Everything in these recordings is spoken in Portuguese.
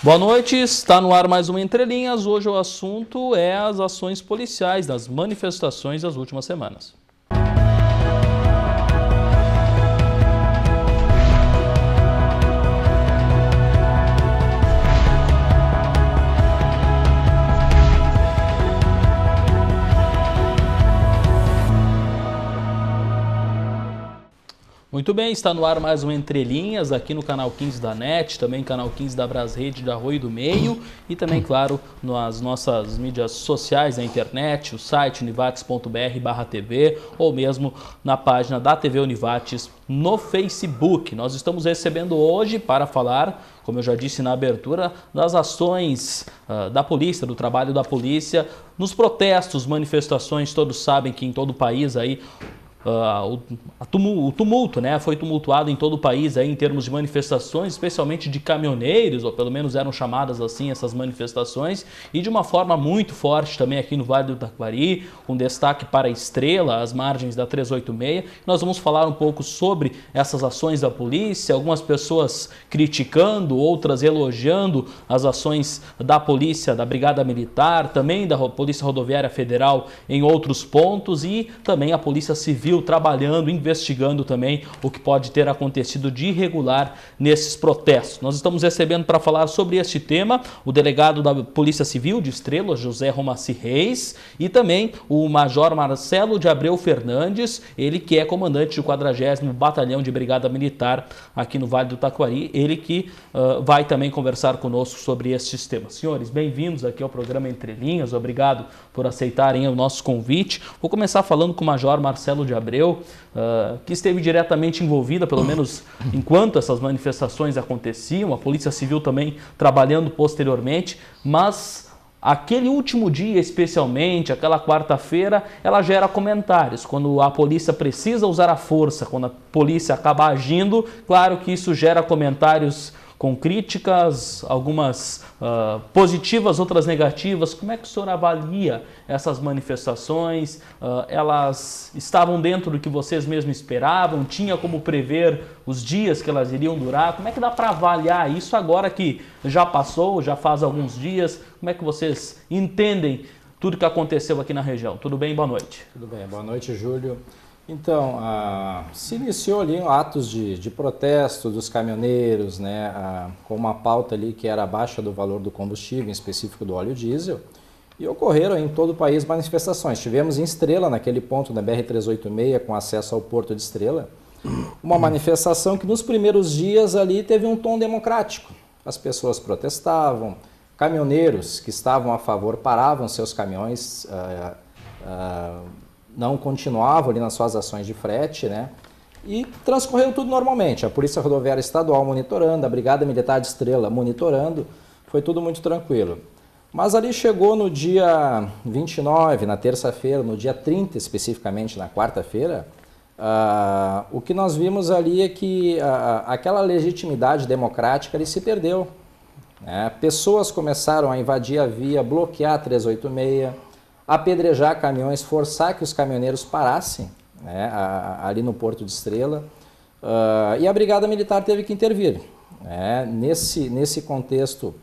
Boa noite, está no ar mais uma Entre Linhas. Hoje o assunto é as ações policiais das manifestações das últimas semanas. Muito bem, está no ar mais um Entre Linhas aqui no canal 15 da NET, também canal 15 da Brasrede da Arroio do Meio e também, claro, nas nossas mídias sociais, na internet, o site univates.br/TV ou mesmo na página da TV Univates no Facebook. Nós estamos recebendo hoje para falar, como eu já disse na abertura, das ações da polícia, do trabalho da polícia, nos protestos, manifestações. Todos sabem que em todo o país aí o tumulto, né, foi tumultuado em todo o país aí, em termos de manifestações, especialmente de caminhoneiros, ou pelo menos eram chamadas assim essas manifestações, e de uma forma muito forte também aqui no Vale do Taquari, com destaque para a Estrela, as margens da 386. Nós vamos falar um pouco sobre essas ações da polícia, algumas pessoas criticando, outras elogiando as ações da polícia, da Brigada Militar, também da Polícia Rodoviária Federal em outros pontos, e também a Polícia Civil trabalhando, investigando também o que pode ter acontecido de irregular nesses protestos. Nós estamos recebendo para falar sobre este tema o delegado da Polícia Civil de Estrela, José Romaci Reis, e também o Major Marcelo de Abreu Fernandes, ele que é comandante do 40º Batalhão de Brigada Militar aqui no Vale do Taquari, ele que vai também conversar conosco sobre estes temas. Senhores, bem-vindos aqui ao programa Entre Linhas, obrigado por aceitarem o nosso convite. Vou começar falando com o Major Marcelo de Abreu, que esteve diretamente envolvida, pelo menos enquanto essas manifestações aconteciam, a Polícia Civil também trabalhando posteriormente, mas aquele último dia especialmente, aquela quarta-feira, ela gera comentários. Quando a polícia precisa usar a força, quando a polícia acaba agindo, claro que isso gera comentários com críticas, algumas positivas, outras negativas. Como é que o senhor avalia essas manifestações? Elas estavam dentro do que vocês mesmos esperavam? Tinha como prever os dias que elas iriam durar? Como é que dá para avaliar isso agora que já passou, já faz alguns dias? Como é que vocês entendem tudo que aconteceu aqui na região? Tudo bem? Boa noite. Tudo bem, boa noite, Júlio. Então, se iniciou ali atos de protesto dos caminhoneiros, né, com uma pauta ali que era a baixa do valor do combustível, em específico do óleo diesel, e ocorreram em todo o país manifestações. Tivemos em Estrela, naquele ponto da BR-386, com acesso ao Porto de Estrela, uma manifestação que nos primeiros dias ali teve um tom democrático. As pessoas protestavam, caminhoneiros que estavam a favor paravam seus caminhões, não continuavam ali nas suas ações de frete, né? E transcorreu tudo normalmente. A Polícia Rodoviária Estadual monitorando, a Brigada Militar de Estrela monitorando, foi tudo muito tranquilo. Mas ali chegou no dia 29, na terça-feira, no dia 30 especificamente, na quarta-feira, o que nós vimos ali é que aquela legitimidade democrática ali se perdeu, né? Pessoas começaram a invadir a via, bloquear a 386, apedrejar caminhões, forçar que os caminhoneiros parassem, né, ali no Porto de Estrela, e a Brigada Militar teve que intervir, né? Nesse contexto,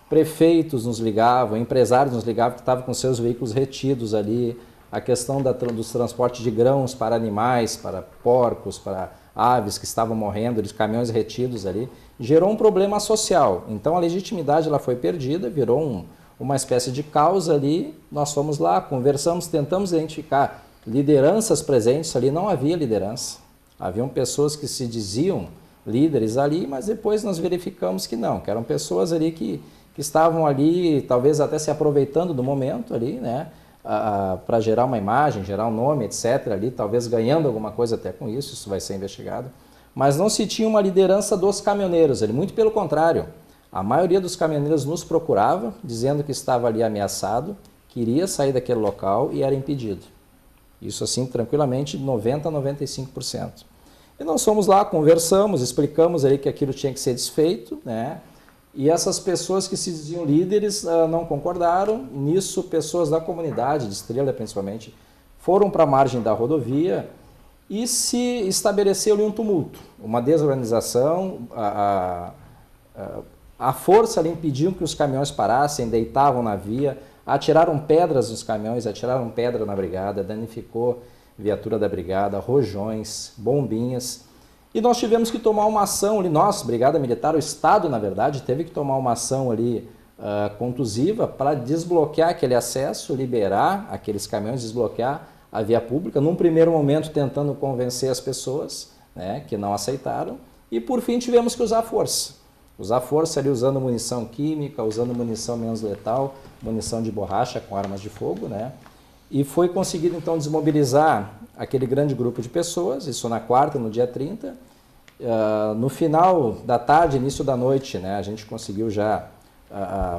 prefeitos nos ligavam, empresários nos ligavam que estavam com seus veículos retidos ali, a questão dos transportes de grãos para animais, para porcos, para aves que estavam morrendo, de caminhões retidos ali, gerou um problema social. Então a legitimidade ela foi perdida, virou uma espécie de causa ali. Nós fomos lá, conversamos, tentamos identificar lideranças presentes ali, não havia liderança. Haviam pessoas que se diziam líderes ali, mas depois nós verificamos que não, que eram pessoas ali que estavam ali, talvez até se aproveitando do momento ali, né, para gerar uma imagem, gerar um nome, etc. ali, talvez ganhando alguma coisa até com isso, isso vai ser investigado. Mas não se tinha uma liderança dos caminhoneiros ali, muito pelo contrário. A maioria dos caminhoneiros nos procurava, dizendo que estava ali ameaçado, queria sair daquele local e era impedido. Isso assim, tranquilamente, 90% a 95%. E nós fomos lá, conversamos, explicamos ali que aquilo tinha que ser desfeito, né? E essas pessoas que se diziam líderes não concordaram. Nisso, pessoas da comunidade, de Estrela principalmente, foram para a margem da rodovia e se estabeleceu ali um tumulto, uma desorganização. à força ali impediam que os caminhões parassem, deitavam na via, atiraram pedras nos caminhões, atiraram pedra na brigada, danificou viatura da brigada, rojões, bombinhas. E nós tivemos que tomar uma ação ali, nós, Brigada Militar, o Estado, na verdade, teve que tomar uma ação ali contusiva para desbloquear aquele acesso, liberar aqueles caminhões, desbloquear a via pública, num primeiro momento tentando convencer as pessoas, né, que não aceitaram, e por fim tivemos que usar força. Usar força ali usando munição química, usando munição menos letal, munição de borracha com armas de fogo, né? E foi conseguido então desmobilizar aquele grande grupo de pessoas, isso na quarta, no dia 30. No final da tarde, início da noite, né, a gente conseguiu já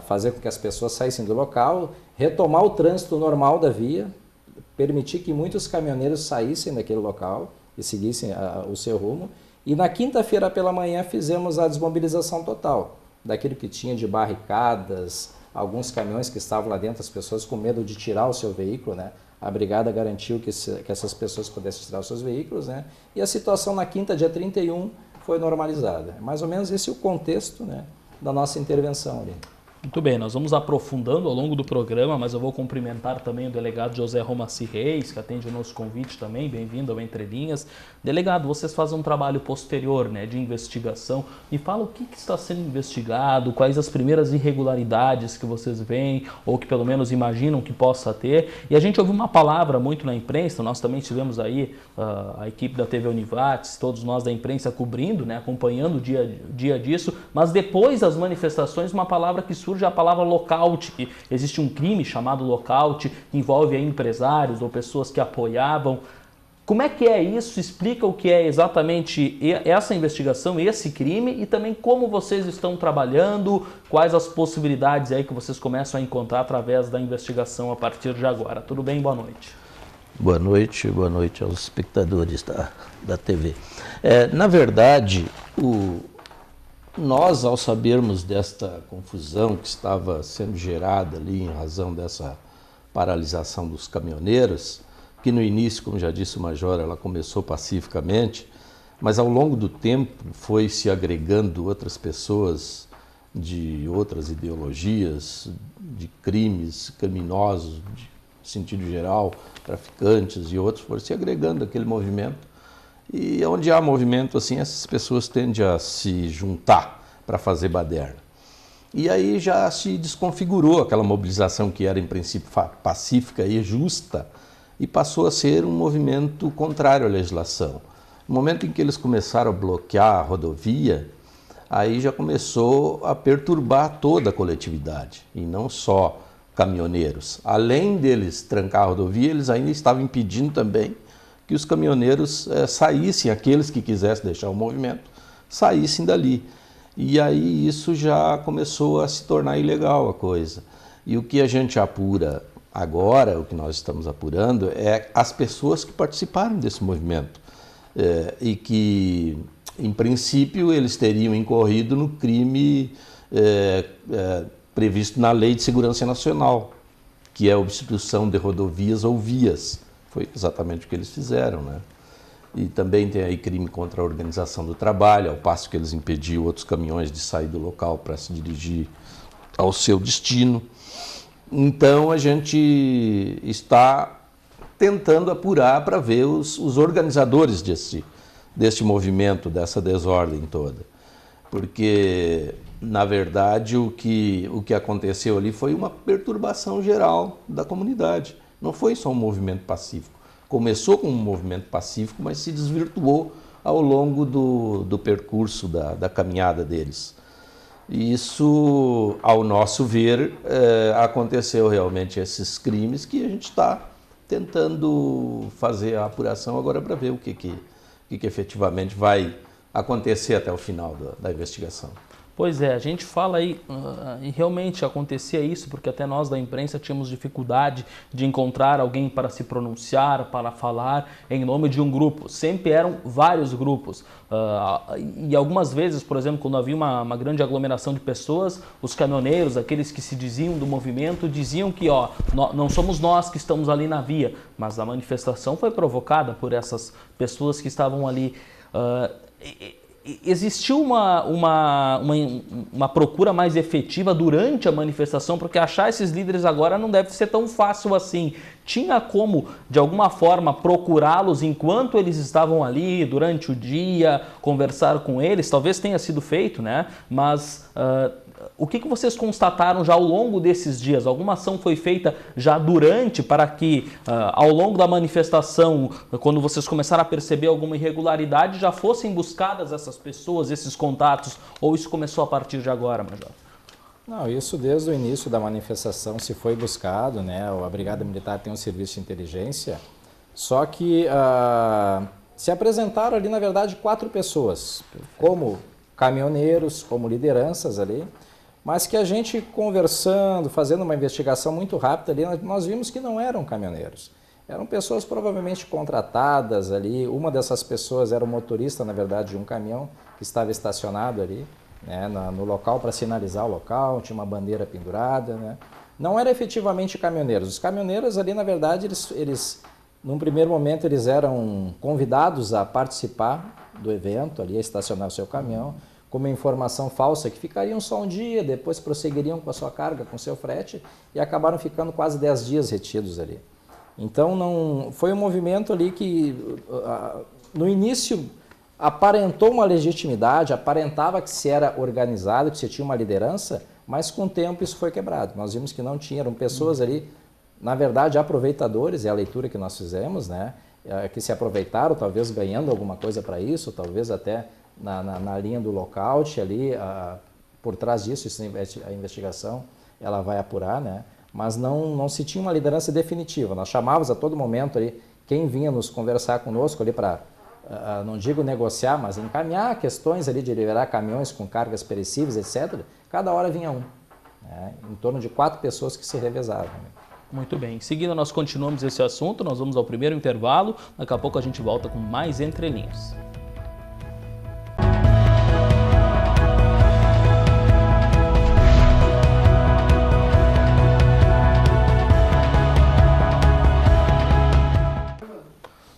fazer com que as pessoas saíssem do local, retomar o trânsito normal da via, permitir que muitos caminhoneiros saíssem daquele local e seguissem o seu rumo. E na quinta-feira pela manhã fizemos a desmobilização total, daquilo que tinha de barricadas, alguns caminhões que estavam lá dentro, as pessoas com medo de tirar o seu veículo, né? A brigada garantiu que essas pessoas pudessem tirar os seus veículos, né? E a situação na quinta, dia 31, foi normalizada. Mais ou menos esse é o contexto, né, da nossa intervenção ali. Muito bem, nós vamos aprofundando ao longo do programa, mas eu vou cumprimentar também o delegado José Romaci Reis, que atende o nosso convite também, bem-vindo ao Entre Linhas. Delegado, vocês fazem um trabalho posterior, né, de investigação. Me fala o que está sendo investigado, quais as primeiras irregularidades que vocês veem, ou que pelo menos imaginam que possa ter. E a gente ouviu uma palavra muito na imprensa, nós também tivemos aí a equipe da TV Univates, todos nós da imprensa cobrindo, né, acompanhando o dia disso, mas depois das manifestações, uma palavra que surge a palavra lockout, que existe um crime chamado lockout, que envolve aí empresários ou pessoas que apoiavam. Como é que é isso? Explica o que é exatamente essa investigação, esse crime e também como vocês estão trabalhando, quais as possibilidades aí que vocês começam a encontrar através da investigação a partir de agora. Tudo bem? Boa noite. Boa noite aos espectadores da TV. Na verdade, nós, ao sabermos desta confusão que estava sendo gerada ali em razão dessa paralisação dos caminhoneiros, que no início, como já disse o Major, ela começou pacificamente, mas ao longo do tempo foi se agregando outras pessoas de outras ideologias, de crimes criminosos, de sentido geral, traficantes e outros, foram se agregando àquele movimento. E onde há movimento assim, essas pessoas tendem a se juntar para fazer baderna. E aí já se desconfigurou aquela mobilização que era em princípio pacífica e justa, e passou a ser um movimento contrário à legislação. No momento em que eles começaram a bloquear a rodovia, aí já começou a perturbar toda a coletividade, e não só caminhoneiros. Além deles trancar a rodovia, eles ainda estavam impedindo também que os caminhoneiros saíssem, aqueles que quisessem deixar o movimento, saíssem dali. E aí isso já começou a se tornar ilegal a coisa. E o que a gente apura agora, o que nós estamos apurando, é as pessoas que participaram desse movimento e que, em princípio, eles teriam incorrido no crime previsto na Lei de Segurança Nacional, que é a obstrução de rodovias ou vias. Foi exatamente o que eles fizeram, né? E também tem aí crime contra a organização do trabalho, ao passo que eles impediam outros caminhões de sair do local para se dirigir ao seu destino. Então a gente está tentando apurar para ver os organizadores deste movimento, dessa desordem toda. Porque, na verdade, o que aconteceu ali foi uma perturbação geral da comunidade. Não foi só um movimento pacífico. Começou com um movimento pacífico, mas se desvirtuou ao longo do percurso da caminhada deles. E isso, ao nosso ver, aconteceu realmente esses crimes que a gente está tentando fazer a apuração agora para ver o que efetivamente vai acontecer até o final da investigação. Pois é, a gente fala aí, e realmente acontecia isso, porque até nós da imprensa tínhamos dificuldade de encontrar alguém para se pronunciar, para falar em nome de um grupo. Sempre eram vários grupos. E algumas vezes, por exemplo, quando havia uma grande aglomeração de pessoas, os caminhoneiros, aqueles que se diziam do movimento, diziam que não somos nós que estamos ali na via, mas a manifestação foi provocada por essas pessoas que estavam ali. existiu uma procura mais efetiva durante a manifestação, porque achar esses líderes agora não deve ser tão fácil assim. Tinha como, de alguma forma, procurá-los enquanto eles estavam ali, durante o dia, conversar com eles? Talvez tenha sido feito, né? Mas o que vocês constataram já ao longo desses dias? Alguma ação foi feita já durante, para que ao longo da manifestação, quando vocês começaram a perceber alguma irregularidade, já fossem buscadas essas pessoas, esses contatos? Ou isso começou a partir de agora, Major? Não, isso desde o início da manifestação se foi buscado, né? A Brigada Militar tem um serviço de inteligência, só que se apresentaram ali, na verdade, 4 pessoas, como caminhoneiros, como lideranças ali, mas que a gente conversando, fazendo uma investigação muito rápida ali, nós vimos que não eram caminhoneiros. Eram pessoas provavelmente contratadas ali. Uma dessas pessoas era o motorista, na verdade, de um caminhão que estava estacionado ali, né, no local para sinalizar o local, tinha uma bandeira pendurada, né? Não eram efetivamente caminhoneiros. Os caminhoneiros ali, na verdade, eles num primeiro momento, eles eram convidados a participar do evento, ali a estacionar o seu caminhão, com uma informação falsa que ficariam só um dia, depois prosseguiriam com a sua carga, com o seu frete, e acabaram ficando quase 10 dias retidos ali. Então, não foi um movimento ali que, no início, aparentou uma legitimidade, aparentava que se era organizado, que se tinha uma liderança, mas com o tempo isso foi quebrado. Nós vimos que não tinha, eram pessoas ali, na verdade, aproveitadores, é a leitura que nós fizemos, né? Que se aproveitaram, talvez ganhando alguma coisa para isso, talvez até na linha do lockout ali, por trás disso, a investigação ela vai apurar, né? Mas não se tinha uma liderança definitiva. Nós chamávamos a todo momento ali quem vinha nos conversar conosco ali para, não digo negociar, mas encaminhar questões ali de liberar caminhões com cargas perecíveis, etc. Cada hora vinha um, né? Em torno de 4 pessoas que se revezavam. Muito bem. Em seguida, nós continuamos esse assunto, nós vamos ao primeiro intervalo, daqui a pouco a gente volta com mais Entre Linhas.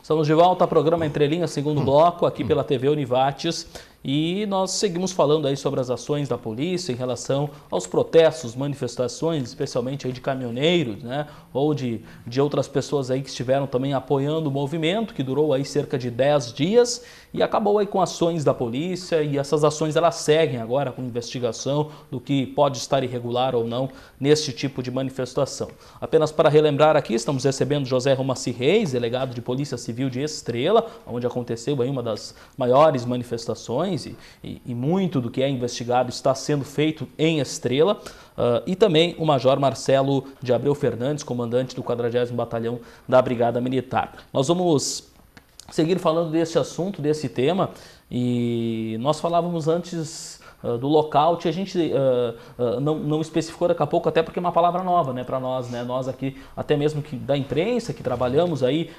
Estamos de volta ao programa Entre Linhas, segundo bloco, aqui pela TV Univates. E nós seguimos falando aí sobre as ações da polícia em relação aos protestos, manifestações, especialmente aí de caminhoneiros, né? Ou de outras pessoas aí que estiveram também apoiando o movimento, que durou aí cerca de 10 dias e acabou aí com ações da polícia, e essas ações elas seguem agora com investigação do que pode estar irregular ou não neste tipo de manifestação. Apenas para relembrar aqui, estamos recebendo José Romaci Reis, delegado de Polícia Civil de Estrela, onde aconteceu aí uma das maiores manifestações, e muito do que é investigado está sendo feito em Estrela, e também o Major Marcelo de Abreu Fernandes, comandante do 40º Batalhão da Brigada Militar. Nós vamos seguir falando desse assunto, desse tema, e nós falávamos antes do lockout, a gente não especificou daqui a pouco, até porque é uma palavra nova, né, para nós, né? Nós aqui, até mesmo que da imprensa, que trabalhamos aí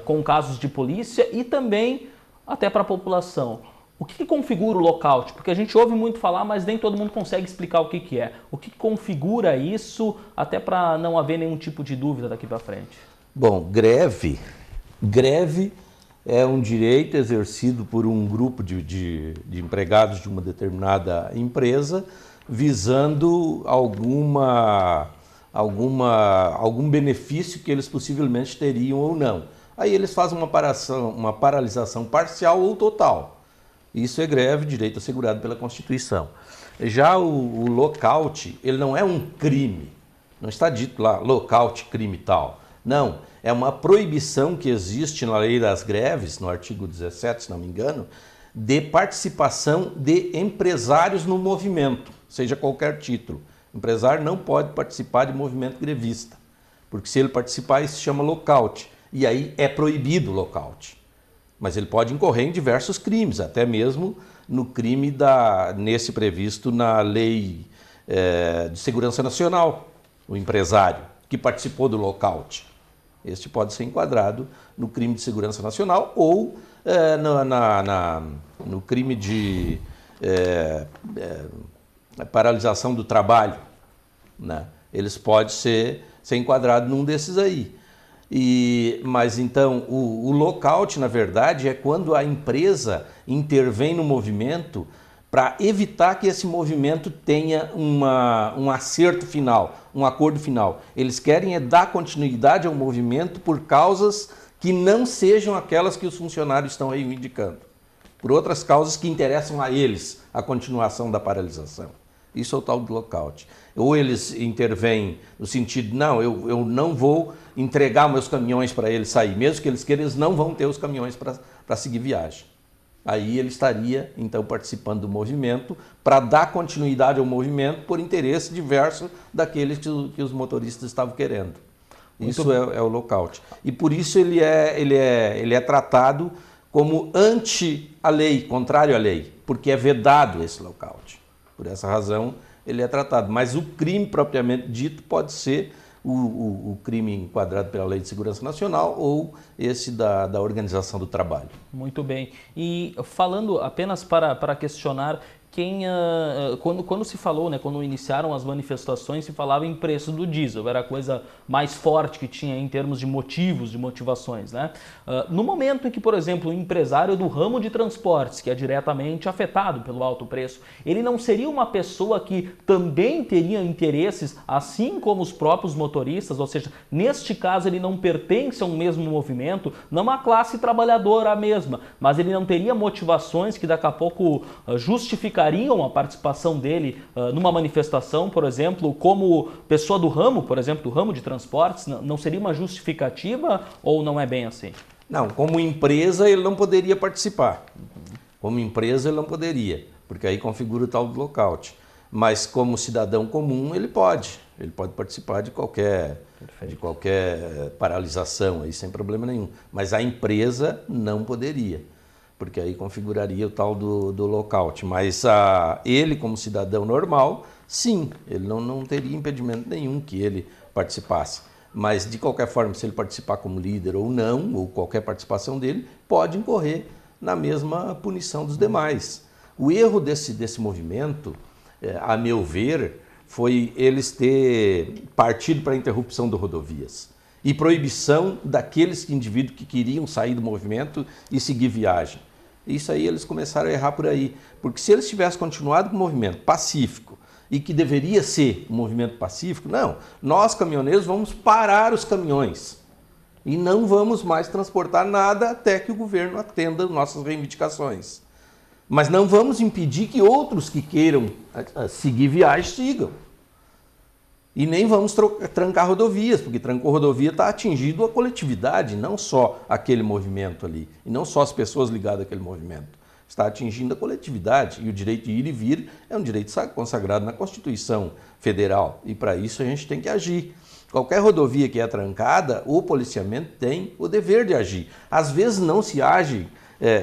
com casos de polícia, e também até para a população. O que configura o lockout? Porque a gente ouve muito falar, mas nem todo mundo consegue explicar o que é. O que configura isso, até para não haver nenhum tipo de dúvida daqui para frente? Bom, greve é um direito exercido por um grupo de empregados de uma determinada empresa, visando algum benefício que eles possivelmente teriam ou não. Aí eles fazem uma paralisação parcial ou total. Isso é greve, direito assegurado pela Constituição. Já o lockout, ele não é um crime. Não está dito lá, lockout, crime tal. Não, é uma proibição que existe na lei das greves, no artigo 17, se não me engano, de participação de empresários no movimento, seja qualquer título. O empresário não pode participar de movimento grevista, porque se ele participar, isso se chama lockout. E aí é proibido o lockout. Mas ele pode incorrer em diversos crimes, até mesmo no crime nesse previsto na Lei de Segurança Nacional, o empresário que participou do lockout. Este pode ser enquadrado no crime de segurança nacional ou no crime de paralisação do trabalho, né? Eles podem ser enquadrados num desses aí. Mas então o lockout, na verdade, é quando a empresa intervém no movimento para evitar que esse movimento tenha um acerto final, um acordo final. Eles querem dar continuidade ao movimento por causas que não sejam aquelas que os funcionários estão reivindicando, por outras causas que interessam a eles, a continuação da paralisação. Isso é o tal do lockout. Ou eles intervêm no sentido, não, eu não vou entregar meus caminhões para eles sair, mesmo que eles queiram, eles não vão ter os caminhões para seguir viagem. Aí ele estaria, então, participando do movimento para dar continuidade ao movimento por interesse diverso daqueles que os motoristas estavam querendo. Isso é o lockout. E por isso ele é tratado como anti a lei, contrário à lei, porque é vedado esse lockout. Por essa razão ele é tratado. Mas o crime propriamente dito pode ser o crime enquadrado pela Lei de Segurança Nacional ou esse da organização do trabalho. Muito bem. E falando apenas para questionar, quando se falou, quando iniciaram as manifestações, se falava em preço do diesel, era a coisa mais forte que tinha em termos de motivos, de motivações, né? No momento em que, por exemplo, o empresário do ramo de transportes, que é diretamente afetado pelo alto preço, ele não seria uma pessoa que também teria interesses, assim como os próprios motoristas, ou seja, neste caso ele não pertence a um mesmo movimento, não uma classe trabalhadora a mesma, mas ele não teria motivações que daqui a pouco justificariam a participação dele numa manifestação, por exemplo, como pessoa do ramo, por exemplo, do ramo de transportes, não seria uma justificativa ou não é bem assim? Não, como empresa ele não poderia participar. Como empresa ele não poderia, porque aí configura o tal do lockout. Mas como cidadão comum ele pode participar de qualquer paralisação aí sem problema nenhum. Mas a empresa não poderia, porque aí configuraria o tal do lockout. Mas ele, como cidadão normal, sim, ele não teria impedimento nenhum que ele participasse. Mas, de qualquer forma, se ele participar como líder ou não, ou qualquer participação dele, pode incorrer na mesma punição dos demais. O erro desse movimento, a meu ver, foi eles ter partido para a interrupção das rodovias e proibição daqueles indivíduos que queriam sair do movimento e seguir viagem. Isso aí eles começaram a errar por aí, porque se eles tivessem continuado com o movimento pacífico e que deveria ser um movimento pacífico, não, nós caminhoneiros vamos parar os caminhões e não vamos mais transportar nada até que o governo atenda nossas reivindicações. Mas não vamos impedir que outros que queiram seguir viagem sigam. E nem vamos trancar rodovias, porque trancou rodovia está atingindo a coletividade, não só aquele movimento ali, e não só as pessoas ligadas àquele movimento. Está atingindo a coletividade, e o direito de ir e vir é um direito consagrado na Constituição Federal, e para isso a gente tem que agir. Qualquer rodovia que é trancada, o policiamento tem o dever de agir. Às vezes não se age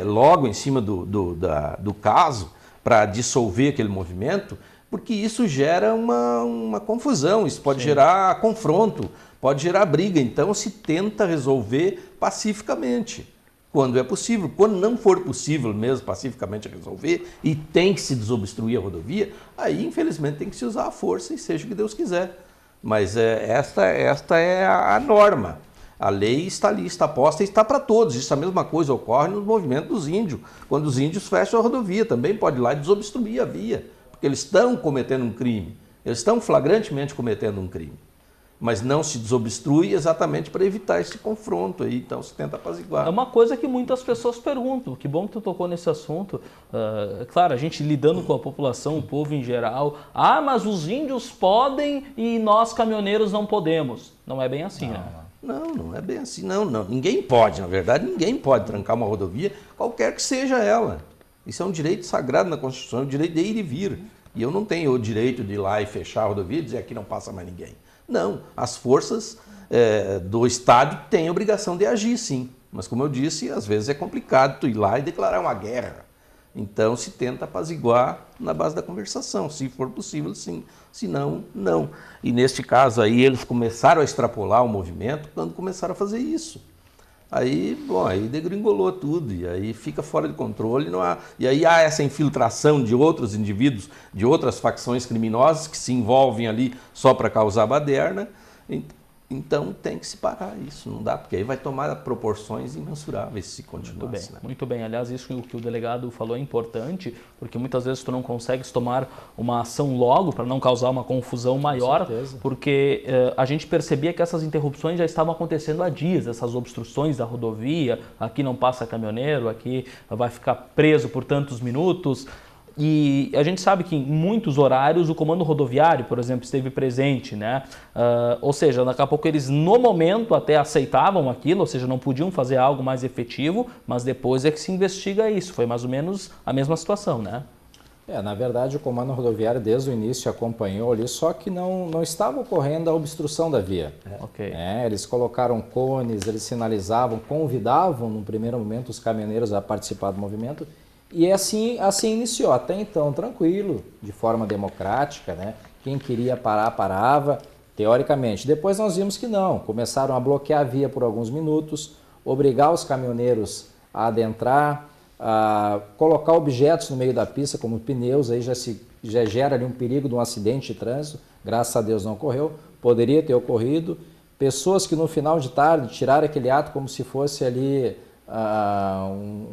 logo em cima do caso para dissolver aquele movimento, porque isso gera uma confusão, isso pode gerar confronto, pode gerar briga. Então se tenta resolver pacificamente, quando é possível. Quando não for possível mesmo pacificamente resolver e tem que se desobstruir a rodovia, aí infelizmente tem que se usar a força e seja o que Deus quiser. Mas esta é a norma. A lei está ali, está posta e está para todos. Isso a mesma coisa ocorre no movimento dos índios. Quando os índios fecham a rodovia, também pode ir lá e desobstruir a via. Porque eles estão cometendo um crime, eles estão flagrantemente cometendo um crime, mas não se desobstrui exatamente para evitar esse confronto aí, então se tenta apaziguar. É uma coisa que muitas pessoas perguntam, que bom que tu tocou nesse assunto, claro, a gente lidando com a população, o povo em geral, mas os índios podem e nós caminhoneiros não podemos. Não é bem assim, né? Não é bem assim, não. Ninguém pode, na verdade, ninguém pode trancar uma rodovia, qualquer que seja ela. Isso é um direito sagrado na Constituição, é o direito de ir e vir. E eu não tenho o direito de ir lá e fechar a rodovia e dizer aqui não passa mais ninguém. Não, as forças do Estado têm a obrigação de agir, sim. Mas como eu disse, às vezes é complicado tu ir lá e declarar uma guerra. Então se tenta apaziguar na base da conversação, se for possível, sim. Se não, não. E neste caso aí eles começaram a extrapolar o movimento quando começaram a fazer isso. Aí degringolou tudo, e aí fica fora de controle, e aí há essa infiltração de outros indivíduos, de outras facções criminosas que se envolvem ali só para causar baderna, Então tem que se parar isso, não dá, porque aí vai tomar proporções imensuráveis se continuar. Muito bem, assim, né? muito bem. Aliás, isso que o delegado falou é importante, porque muitas vezes tu não consegues tomar uma ação logo para não causar uma confusão maior, porque a gente percebia que essas interrupções já estavam acontecendo há dias, essas obstruções da rodovia, aqui não passa caminhoneiro, aqui vai ficar preso por tantos minutos. E a gente sabe que em muitos horários o comando rodoviário, por exemplo, esteve presente, né? Ou seja, daqui a pouco eles no momento até aceitavam aquilo, ou seja, não podiam fazer algo mais efetivo, mas depois é que se investiga isso. Foi mais ou menos a mesma situação, né? Na verdade o comando rodoviário desde o início acompanhou ali, só que não estava ocorrendo a obstrução da via. Ok. Eles colocaram cones, eles sinalizavam, convidavam no primeiro momento os caminhoneiros a participar do movimento. E assim iniciou, até então tranquilo, de forma democrática, né? Quem queria parar, parava, teoricamente. Depois nós vimos que não, começaram a bloquear a via por alguns minutos, obrigar os caminhoneiros a adentrar, a colocar objetos no meio da pista, como pneus, aí já gera ali um perigo de um acidente de trânsito, graças a Deus não ocorreu, poderia ter ocorrido. Pessoas que no final de tarde tiraram aquele ato como se fosse ali...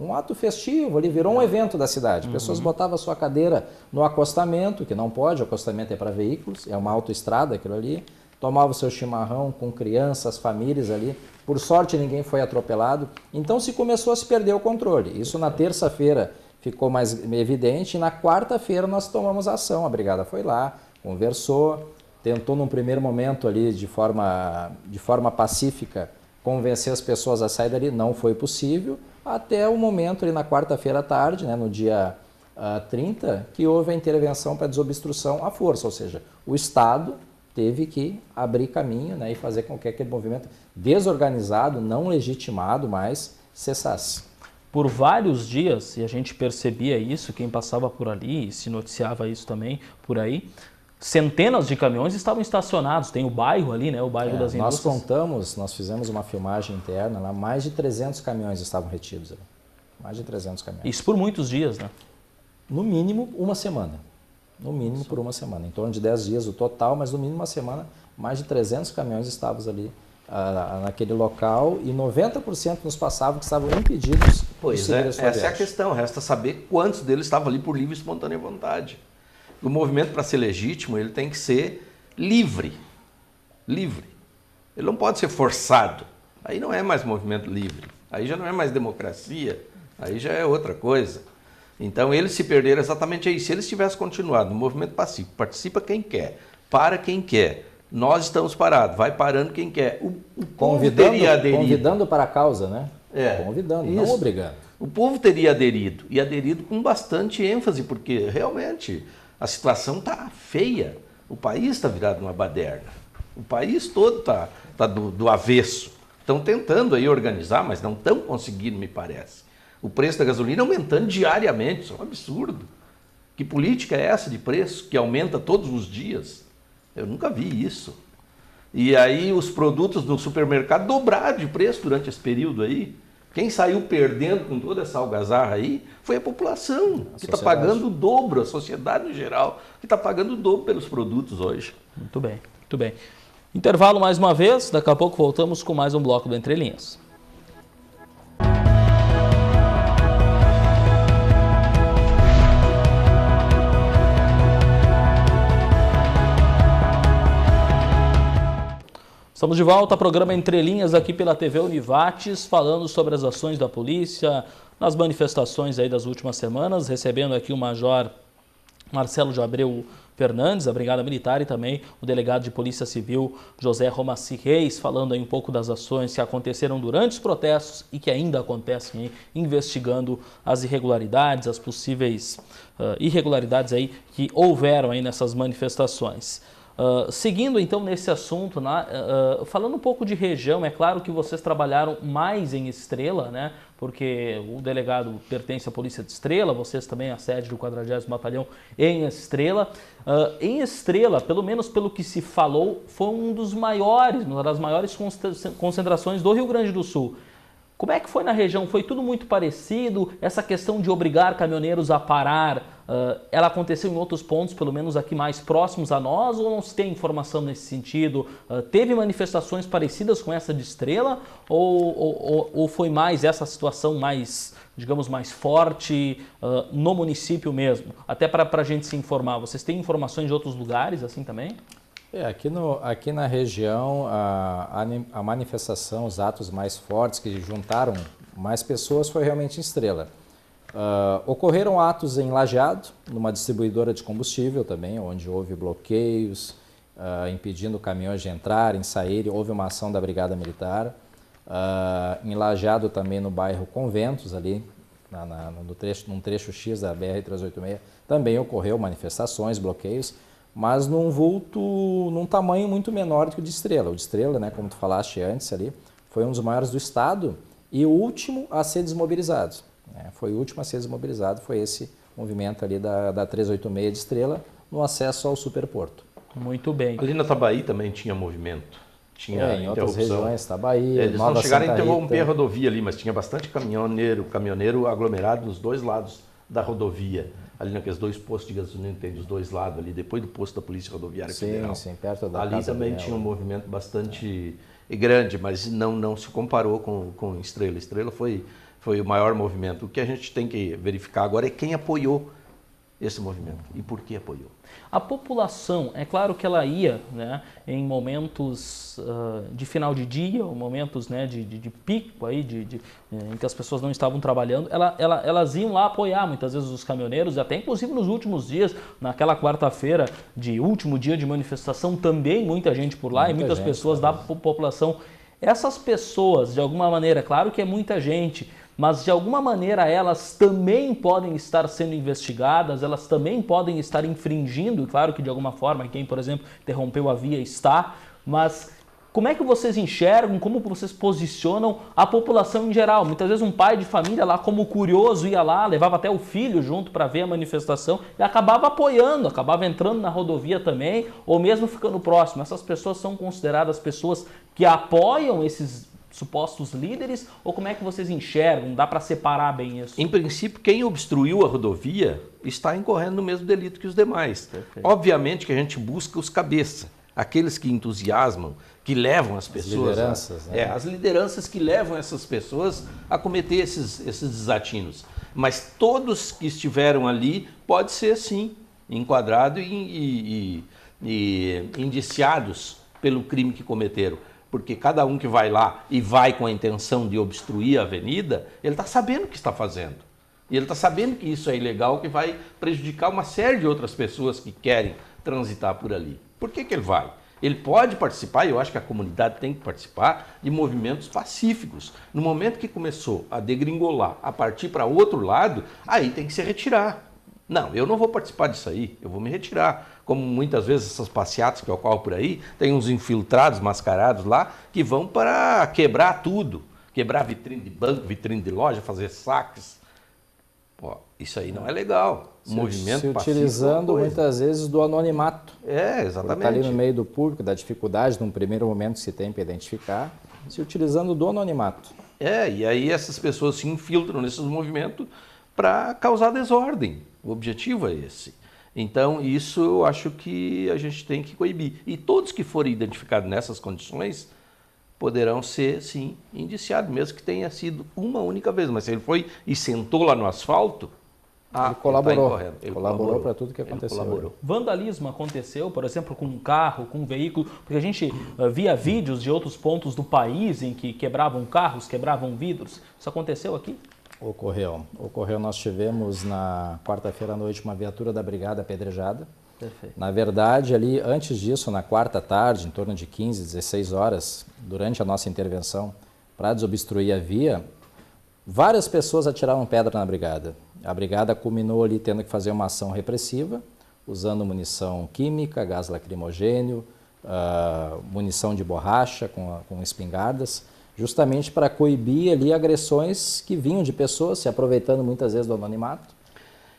um ato festivo, ali virou um evento da cidade. Pessoas botavam a sua cadeira no acostamento, que não pode, o acostamento é para veículos, é uma autoestrada aquilo ali, tomava o seu chimarrão com crianças, famílias ali. Por sorte ninguém foi atropelado, então se começou a se perder o controle. Isso na terça-feira ficou mais evidente e na quarta-feira nós tomamos ação. A brigada foi lá, conversou, tentou num primeiro momento ali de forma pacífica convencer as pessoas a sair dali, não foi possível, até o momento ali na quarta-feira à tarde, né, no dia 30, que houve a intervenção para desobstrução à força, ou seja, o Estado teve que abrir caminho, né, e fazer com que aquele movimento desorganizado, não legitimado mais, cessasse. Por vários dias, e a gente percebia isso, quem passava por ali, e se noticiava isso também por aí, centenas de caminhões estavam estacionados, tem o bairro ali, né, o bairro das indústrias. Nós fizemos uma filmagem interna, lá mais de 300 caminhões estavam retidos ali. Mais de 300 caminhões. Isso por muitos dias, né? No mínimo uma semana. No mínimo por uma semana. Em torno de 10 dias o total, mas no mínimo uma semana, mais de 300 caminhões estavam ali naquele local e 90% nos passavam que estavam impedidos de seguir a sua essa é a questão. Resta saber quantos deles estavam ali por livre e espontânea vontade. O movimento, para ser legítimo, ele tem que ser livre. Livre. Ele não pode ser forçado. Aí não é mais movimento livre. Aí já não é mais democracia. Aí já é outra coisa. Então, eles se perderam exatamente aí. Se eles tivessem continuado no movimento pacífico, participa quem quer, para quem quer. Nós estamos parados, vai parando quem quer. O povo teria aderido. Convidando para a causa, né? Convidando, isso. Não obrigando. O povo teria aderido. E aderido com bastante ênfase, porque realmente... A situação está feia. O país está virado numa baderna. O país todo está do avesso. Estão tentando aí organizar, mas não estão conseguindo, me parece. O preço da gasolina aumentando diariamente. Isso é um absurdo. Que política é essa de preço que aumenta todos os dias? Eu nunca vi isso. E aí os produtos no supermercado dobraram de preço durante esse período aí. Quem saiu perdendo com toda essa algazarra aí foi a população, que está pagando o dobro, a sociedade em geral, que está pagando o dobro pelos produtos hoje. Muito bem, muito bem. Intervalo mais uma vez, daqui a pouco voltamos com mais um bloco do Entre Linhas. Estamos de volta ao programa Entre Linhas aqui pela TV Univates, falando sobre as ações da polícia nas manifestações aí das últimas semanas, recebendo aqui o Major Marcelo de Abreu Fernandes, da Brigada Militar, e também o delegado de Polícia Civil José Romaci Reis, falando aí um pouco das ações que aconteceram durante os protestos e que ainda acontecem aí, investigando as irregularidades, as possíveis irregularidades aí que houveram aí nessas manifestações. Seguindo então nesse assunto, falando um pouco de região, é claro que vocês trabalharam mais em Estrela, né? Porque o delegado pertence à Polícia de Estrela, vocês também a sede do 40º Batalhão em Estrela. Em Estrela, pelo menos pelo que se falou, foi uma das maiores concentrações do Rio Grande do Sul. Como é que foi na região? Foi tudo muito parecido? Essa questão de obrigar caminhoneiros a parar, ela aconteceu em outros pontos, pelo menos aqui mais próximos a nós, ou não se tem informação nesse sentido? Teve manifestações parecidas com essa de Estrela, ou foi mais essa situação mais, digamos, mais forte no município mesmo? Até para a gente se informar. Vocês têm informações de outros lugares assim também? Aqui na região, a manifestação, os atos mais fortes que juntaram mais pessoas foi realmente em Estrela. Ocorreram atos em Lajeado, numa distribuidora de combustível também, onde houve bloqueios, impedindo caminhões de entrarem, saírem, houve uma ação da Brigada Militar. Em Lajeado também, no bairro Conventos, ali, num trecho X da BR-386, também ocorreu manifestações, bloqueios, mas num tamanho muito menor do que o de Estrela. O de Estrela, né, como tu falaste antes ali, foi um dos maiores do estado e o último a ser desmobilizado. Foi o último a ser desmobilizado, foi esse movimento ali da 386 de Estrela no acesso ao Superporto. Muito bem. Ali na Tabaí também tinha movimento. Tinha em outras regiões, Tabaí, eles Nova não chegaram Santa a interromper Rita. a rodovia ali, mas tinha bastante caminhoneiro aglomerado nos dois lados da rodovia. Ali naqueles dois postos de gasolina que tem dos dois lados ali, depois do posto da Polícia Rodoviária Federal. Sim, perto da ali casa também dela. tinha um movimento bastante grande, mas não se comparou com Estrela. Estrela foi o maior movimento. O que a gente tem que verificar agora é quem apoiou esse movimento e por que apoiou. A população, é claro que ela ia, né, em momentos de final de dia, ou momentos, né, de pico aí, em que as pessoas não estavam trabalhando, elas iam lá apoiar muitas vezes os caminhoneiros, até inclusive nos últimos dias, naquela quarta-feira de último dia de manifestação, também muita gente por lá e muitas pessoas da população. Essas pessoas, de alguma maneira, claro que é muita gente, mas de alguma maneira elas também podem estar sendo investigadas, elas também podem estar infringindo, claro que de alguma forma quem, por exemplo, interrompeu a via está, mas como é que vocês enxergam, como vocês posicionam a população em geral? Muitas vezes um pai de família lá como curioso ia lá, levava até o filho junto para ver a manifestação e acabava apoiando, acabava entrando na rodovia também, ou mesmo ficando próximo. Essas pessoas são consideradas pessoas que apoiam esses supostos líderes, ou como é que vocês enxergam? Dá para separar bem isso? Em princípio, quem obstruiu a rodovia está incorrendo no mesmo delito que os demais. Perfeito. Obviamente que a gente busca os cabeças, aqueles que entusiasmam, que levam as pessoas... As lideranças que levam essas pessoas a cometer esses desatinos. Mas todos que estiveram ali pode ser, sim, enquadrado e indiciados pelo crime que cometeram. Porque cada um que vai lá e vai com a intenção de obstruir a avenida, ele está sabendo o que está fazendo. E ele está sabendo que isso é ilegal, que vai prejudicar uma série de outras pessoas que querem transitar por ali. Por que ele vai? Ele pode participar, e eu acho que a comunidade tem que participar, de movimentos pacíficos. No momento que começou a degringolar, a partir para outro lado, aí tem que se retirar. Não, eu não vou participar disso aí, eu vou me retirar. Como muitas vezes essas passeatas que ocorrem por aí, tem uns infiltrados mascarados lá que vão para quebrar tudo. Quebrar vitrine de banco, vitrine de loja, fazer saques. Pô, isso aí não é legal. O movimento se pacífico utilizando muitas vezes do anonimato. Exatamente. Está ali no meio do público, da dificuldade, num primeiro momento que se tem para identificar, se utilizando do anonimato. E aí essas pessoas se infiltram nesses movimentos para causar desordem. O objetivo é esse. Então, isso eu acho que a gente tem que coibir. E todos que forem identificados nessas condições poderão ser, sim, indiciados, mesmo que tenha sido uma única vez. Mas se ele foi e sentou lá no asfalto, ele colaborou. Ele colaborou para tudo que aconteceu. Colaborou. Vandalismo aconteceu, por exemplo, com um carro, com um veículo, porque a gente via vídeos de outros pontos do país em que quebravam carros, quebravam vidros. Isso aconteceu aqui? Ocorreu. Nós tivemos na quarta-feira à noite uma viatura da Brigada apedrejada. Perfeito. Na verdade, ali antes disso, na quarta tarde, em torno de 15, 16 horas, durante a nossa intervenção para desobstruir a via, várias pessoas atiraram pedra na Brigada. A Brigada culminou ali tendo que fazer uma ação repressiva, usando munição química, gás lacrimogênio, munição de borracha com espingardas, justamente para coibir ali agressões que vinham de pessoas se aproveitando muitas vezes do anonimato.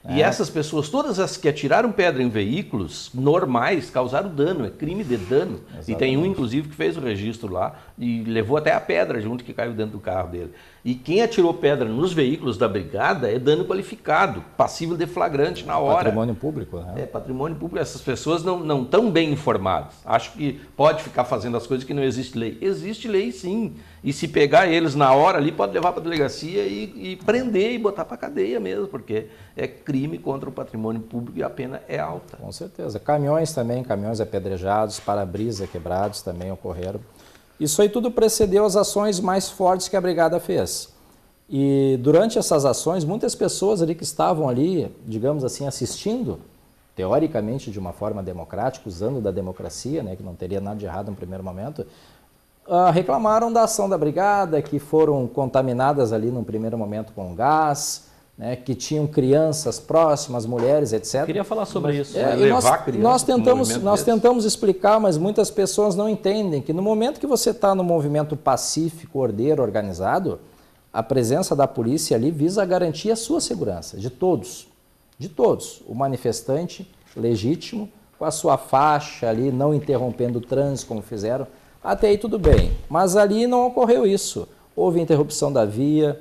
E essas pessoas, todas as que atiraram pedra em veículos normais, causaram dano, é crime de dano. Exatamente. E tem um, inclusive, que fez o registro lá e levou até a pedra junto que caiu dentro do carro dele. E quem atirou pedra nos veículos da brigada é dano qualificado, passível de flagrante na hora. Patrimônio público, né? É patrimônio público. Essas pessoas não estão bem informadas. Acho que pode ficar fazendo as coisas que não existe lei. Existe lei, sim. E se pegar eles na hora ali, pode levar para a delegacia e prender e botar para a cadeia mesmo, porque é crime contra o patrimônio público e a pena é alta. Com certeza. Caminhões também, caminhões apedrejados, para-brisa quebrados também ocorreram. Isso aí tudo precedeu as ações mais fortes que a Brigada fez. E durante essas ações, muitas pessoas ali que estavam ali, digamos assim, assistindo, teoricamente de uma forma democrática, usando da democracia, né, que não teria nada de errado no primeiro momento, reclamaram da ação da Brigada, que foram contaminadas ali no primeiro momento com gás, né, que tinham crianças próximas, mulheres, etc. Queria falar sobre isso. Nós tentamos explicar, mas muitas pessoas não entendem que no momento que você está no movimento pacífico, ordeiro, organizado, a presença da polícia ali visa garantir a sua segurança, de todos. De todos. O manifestante legítimo, com a sua faixa ali, não interrompendo o trânsito, como fizeram, até aí tudo bem. Mas ali não ocorreu isso. Houve interrupção da via,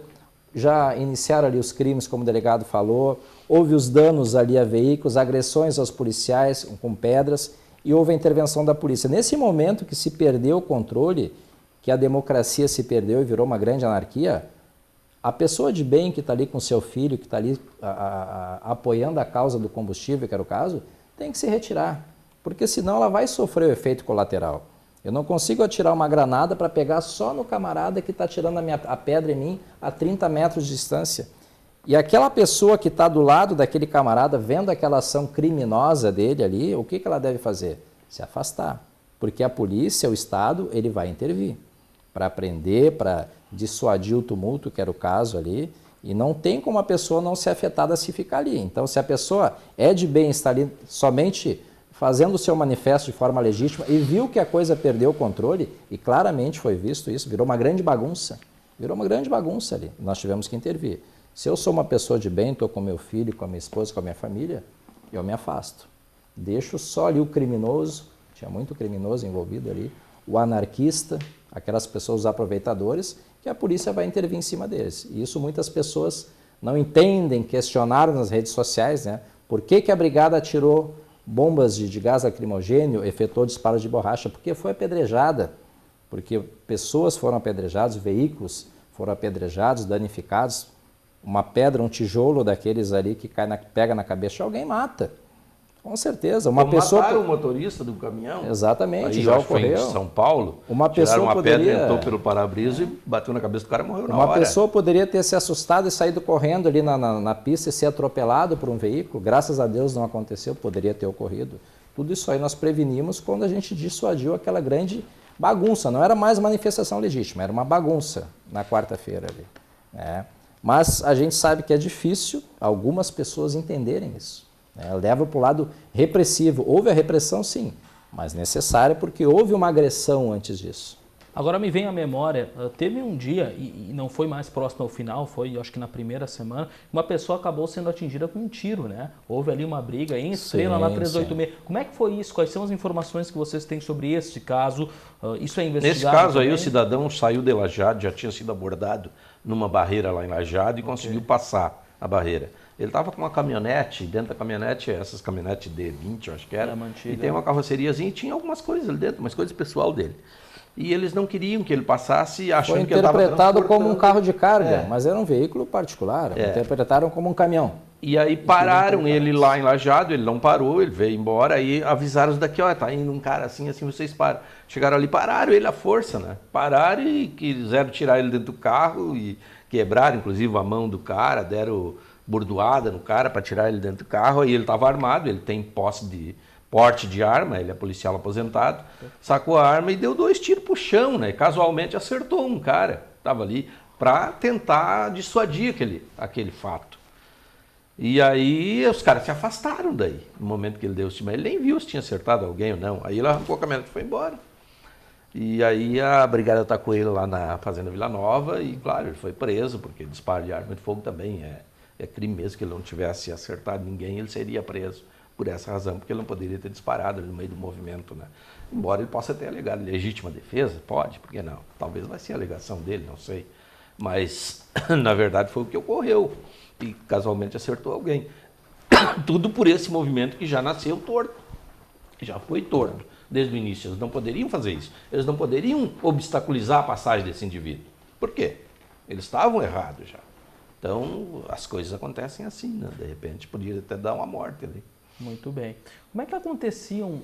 já iniciaram ali os crimes, como o delegado falou, houve os danos ali a veículos, agressões aos policiais com pedras e houve a intervenção da polícia. Nesse momento que se perdeu o controle, que a democracia se perdeu e virou uma grande anarquia, a pessoa de bem que está ali com seu filho, que está ali apoiando a causa do combustível, que era o caso, tem que se retirar, porque senão ela vai sofrer o efeito colateral. Eu não consigo atirar uma granada para pegar só no camarada que está atirando a pedra em mim a 30 metros de distância. E aquela pessoa que está do lado daquele camarada, vendo aquela ação criminosa dele ali, o que ela deve fazer? Se afastar. Porque a polícia, o Estado, ele vai intervir para prender, para dissuadir o tumulto, que era o caso ali. E não tem como a pessoa não ser afetada se ficar ali. Então, se a pessoa é de bem, está ali somente fazendo o seu manifesto de forma legítima e viu que a coisa perdeu o controle, e claramente foi visto isso, virou uma grande bagunça ali, nós tivemos que intervir. Se eu sou uma pessoa de bem, estou com meu filho, com a minha esposa, com a minha família, eu me afasto. Deixo só ali o criminoso, tinha muito criminoso envolvido ali, o anarquista, aquelas pessoas, os aproveitadores, que a polícia vai intervir em cima deles. E isso muitas pessoas não entendem, questionaram nas redes sociais, né? Por que a brigada atirou bombas de gás lacrimogênio, efetuou disparos de borracha? Porque foi apedrejada, porque pessoas foram apedrejadas, veículos foram apedrejados, danificados, uma pedra, um tijolo daqueles ali que pega na cabeça de alguém, mata. Com certeza. Mataram o motorista do caminhão. Exatamente, aí, já ocorreu. Foi em São Paulo, uma pessoa pedra, entrou pelo para-brisa e bateu na cabeça do cara e morreu na hora. Uma pessoa poderia ter se assustado e saído correndo ali na pista e ser atropelado por um veículo. Graças a Deus não aconteceu, poderia ter ocorrido. Tudo isso aí nós prevenimos quando a gente dissuadiu aquela grande bagunça. Não era mais manifestação legítima, era uma bagunça na quarta-feira ali, né? Mas a gente sabe que é difícil algumas pessoas entenderem isso. Leva para o lado repressivo. Houve a repressão, sim, mas necessária porque houve uma agressão antes disso. Agora me vem à memória, teve um dia, e não foi mais próximo ao final, foi acho que na primeira semana, uma pessoa acabou sendo atingida com um tiro, né? Houve ali uma briga em Estrela, lá 386. Sim. Como é que foi isso? Quais são as informações que vocês têm sobre esse caso? Isso é investigado? Nesse caso também? Aí o cidadão saiu de Lajeado, já tinha sido abordado numa barreira lá em Lajeado e conseguiu passar a barreira. Ele estava com uma caminhonete, dentro da caminhonete, essas caminhonetes D20, eu acho que era, e tem uma carroceriazinha e tinha algumas coisas ali dentro, umas coisas pessoal dele. E eles não queriam que ele passasse achando que ele estava interpretado como um carro de carga, mas era um veículo particular, interpretaram como um caminhão. E aí pararam ele lá em Lajeado, ele não parou, ele veio embora, aí avisaram os daqui, ó, tá indo um cara assim, vocês param. Chegaram ali, pararam ele à força, né? Pararam e quiseram tirar ele dentro do carro e quebraram, inclusive, a mão do cara, deram bordoada no cara para tirar ele dentro do carro, aí ele estava armado, ele tem porte de arma, ele é policial aposentado, sacou a arma e deu 2 tiros pro chão, né? Casualmente acertou um cara, estava ali, para tentar dissuadir aquele fato. E aí os caras se afastaram daí, no momento que ele deu o tiro, ele nem viu se tinha acertado alguém ou não, aí ele arrancou a caminhonete e foi embora. E aí a brigada atacou ele lá na Fazenda Vila Nova e, claro, ele foi preso, porque disparo de arma de fogo também é crime mesmo, que ele não tivesse acertado ninguém, ele seria preso por essa razão, porque ele não poderia ter disparado no meio do movimento, né? Embora ele possa ter alegado legítima defesa, pode, por que não? Talvez vai ser a alegação dele, não sei. Mas, na verdade, foi o que ocorreu. E casualmente acertou alguém. Tudo por esse movimento que já nasceu torto. Já foi torto desde o início. Eles não poderiam fazer isso. Eles não poderiam obstaculizar a passagem desse indivíduo. Por quê? Eles estavam errados já. Então, as coisas acontecem assim, né? De repente, podia até dar uma morte ali. Muito bem. Como é que aconteciam,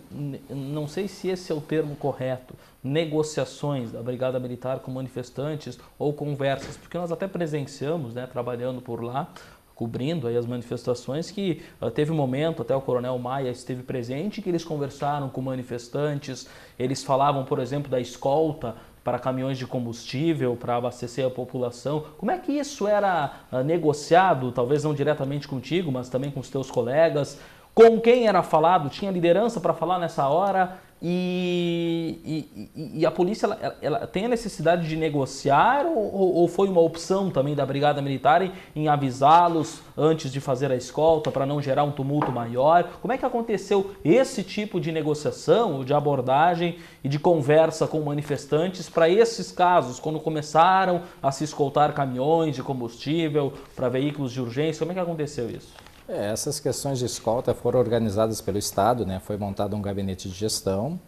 não sei se esse é o termo correto, negociações da Brigada Militar com manifestantes ou conversas? Porque nós até presenciamos, né, trabalhando por lá, cobrindo aí as manifestações, que teve um momento, até o Coronel Maia esteve presente, que eles conversaram com manifestantes, eles falavam, por exemplo, da escolta para caminhões de combustível, para abastecer a população. Como é que isso era negociado, talvez não diretamente contigo, mas também com os teus colegas? Com quem era falado? Tinha liderança para falar nessa hora? E a polícia ela tem a necessidade de negociar ou foi uma opção também da Brigada Militar em avisá-los antes de fazer a escolta para não gerar um tumulto maior? Como é que aconteceu esse tipo de negociação, de abordagem e de conversa com manifestantes para esses casos, quando começaram a se escoltar caminhões de combustível para veículos de urgência? Como é que aconteceu isso? Essas questões de escolta foram organizadas pelo Estado, né? Foi montado um gabinete de gestão,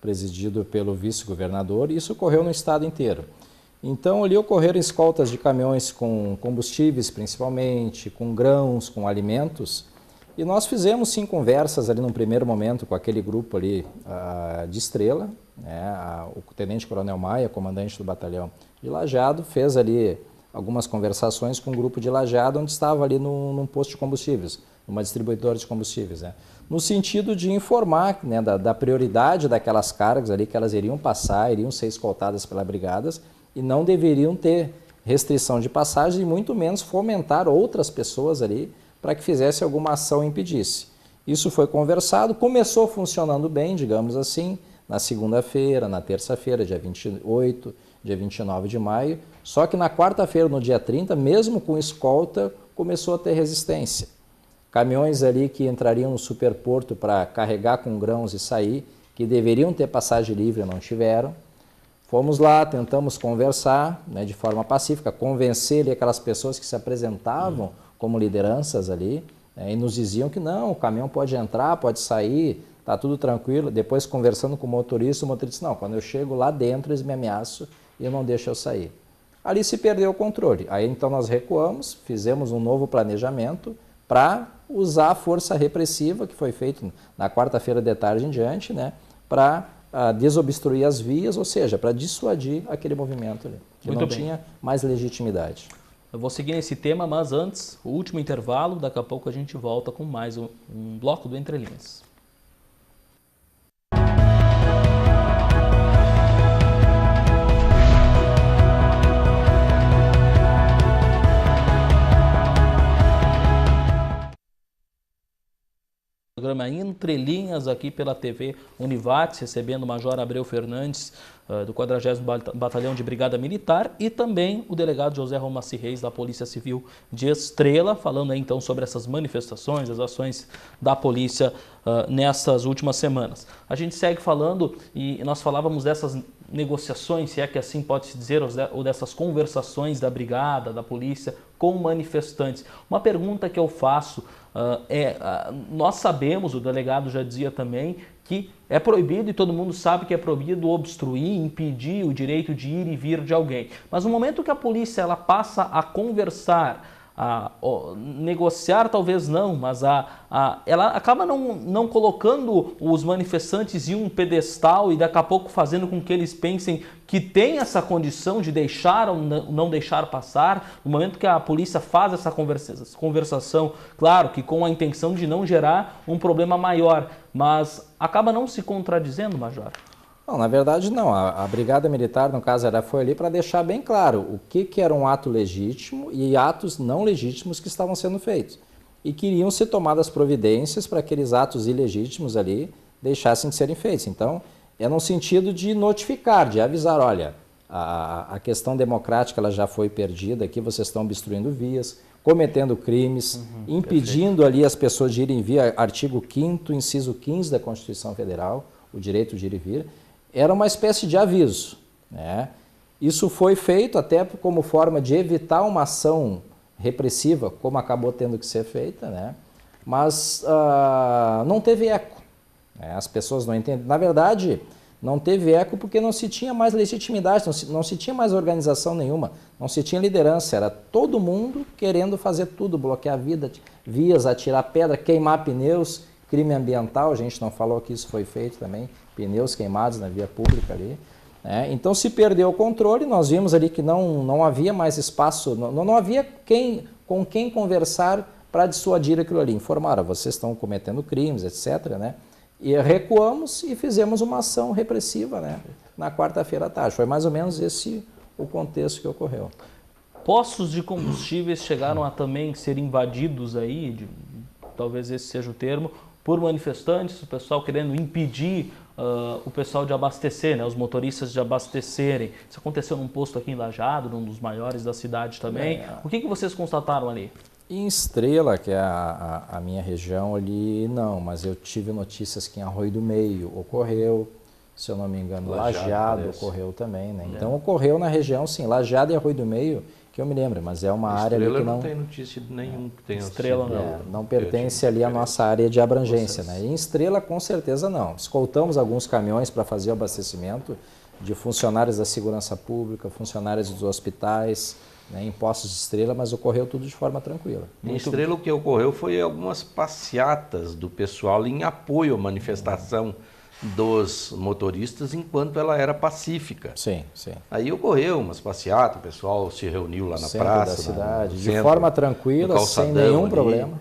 presidido pelo vice-governador, e isso ocorreu no Estado inteiro. Então, ali ocorreram escoltas de caminhões com combustíveis, principalmente, com grãos, com alimentos, e nós fizemos, sim, conversas ali num primeiro momento com aquele grupo ali de Estrela, né? O Tenente Coronel Maia, comandante do batalhão de Lajeado, fez ali algumas conversações com um grupo de Lajeado, onde estava ali num posto de combustíveis, numa distribuidora de combustíveis, né? No sentido de informar, né, da prioridade daquelas cargas ali, que elas iriam passar, iriam ser escoltadas pelas brigadas e não deveriam ter restrição de passagem e muito menos fomentar outras pessoas ali para que fizesse alguma ação e impedisse. Isso foi conversado, começou funcionando bem, digamos assim, na segunda-feira, na terça-feira, dia 28, dia 29 de maio, só que na quarta-feira, no dia 30, mesmo com escolta, começou a ter resistência. Caminhões ali que entrariam no superporto para carregar com grãos e sair, que deveriam ter passagem livre, não tiveram. Fomos lá, tentamos conversar, né, de forma pacífica, convencer ali aquelas pessoas que se apresentavam como lideranças ali, né, e nos diziam que não, o caminhão pode entrar, pode sair, está tudo tranquilo. Depois, conversando com o motorista disse, não, quando eu chego lá dentro, eles me ameaçam e não deixam eu sair. Ali se perdeu o controle. Aí então nós recuamos, fizemos um novo planejamento para usar a força repressiva que foi feito na quarta-feira de tarde em diante, né, para desobstruir as vias, ou seja, para dissuadir aquele movimento ali, que não tinha mais legitimidade. Eu vou seguir nesse tema, mas antes, o último intervalo, daqui a pouco a gente volta com mais um bloco do Entre Linhas. Programa Entre Linhas aqui pela TV Univates, recebendo o Major Abreu Fernandes, do 40º Batalhão de Brigada Militar, e também o delegado José Romassi Reis, da Polícia Civil de Estrela, falando aí então sobre essas manifestações, as ações da polícia nessas últimas semanas. A gente segue falando e nós falávamos dessas negociações, se é que assim pode-se dizer, ou dessas conversações da brigada, da polícia com manifestantes. Uma pergunta que eu faço nós sabemos, o delegado já dizia também, que é proibido, e todo mundo sabe que é proibido obstruir, impedir o direito de ir e vir de alguém. Mas no momento que a polícia ela passa a conversar, a negociar talvez não, mas ela acaba não colocando os manifestantes em um pedestal e daqui a pouco fazendo com que eles pensem que tem essa condição de deixar ou não deixar passar. No momento que a polícia faz essa conversação, claro que com a intenção de não gerar um problema maior, mas acaba não se contradizendo, Major? Não, na verdade não. A Brigada Militar, no caso, ela foi ali para deixar bem claro o que era um ato legítimo e atos não legítimos que estavam sendo feitos. E queriam ser tomadas providências para aqueles atos ilegítimos ali deixassem de serem feitos. Então, é no sentido de notificar, de avisar, olha, a questão democrática ela já foi perdida, aqui vocês estão obstruindo vias, cometendo crimes, impedindo ali as pessoas de irem via artigo 5º, inciso 15 da Constituição Federal, o direito de ir e vir. Era uma espécie de aviso, né? Isso foi feito até como forma de evitar uma ação repressiva, como acabou tendo que ser feita, né? Mas não teve eco. Né? As pessoas não entendem. Na verdade, não teve eco porque não se tinha mais legitimidade, não se tinha mais organização nenhuma, não se tinha liderança, era todo mundo querendo fazer tudo, bloquear vias, atirar pedra, queimar pneus, crime ambiental, a gente não falou que isso foi feito também, pneus queimados na via pública ali. Né? Então se perdeu o controle, nós vimos ali que não havia mais espaço, não havia com quem conversar para dissuadir aquilo ali. Informaram, vocês estão cometendo crimes, etc., né? E recuamos e fizemos uma ação repressiva, né, na quarta-feira à tarde. Foi mais ou menos esse o contexto que ocorreu. Postos de combustíveis chegaram a também ser invadidos aí, talvez esse seja o termo, por manifestantes, o pessoal querendo impedir o pessoal de abastecer, né, os motoristas de abastecerem. Isso aconteceu num posto aqui em Lajeado, num dos maiores da cidade também. O que vocês constataram ali? Em Estrela, que é a minha região ali, não, mas eu tive notícias que em Arroio do Meio ocorreu, se eu não me engano, Lajeado ocorreu também, né? Então ocorreu na região, sim, Lajeado e Arroio do Meio, que eu me lembro, mas é uma área ali que não tem notícia de nenhum que tenha Estrela sido, não pertence ali à nossa área de abrangência, né? E em Estrela, com certeza não. Escoltamos alguns caminhões para fazer o abastecimento de funcionários da segurança pública, funcionários dos hospitais, né, em postos de Estrela, mas ocorreu tudo de forma tranquila. Em Estrela o que ocorreu foi algumas passeatas do pessoal em apoio à manifestação dos motoristas enquanto ela era pacífica. Sim, sim. Aí ocorreu umas passeatas, o pessoal se reuniu lá na centro praça da cidade, de forma tranquila, sem nenhum problema.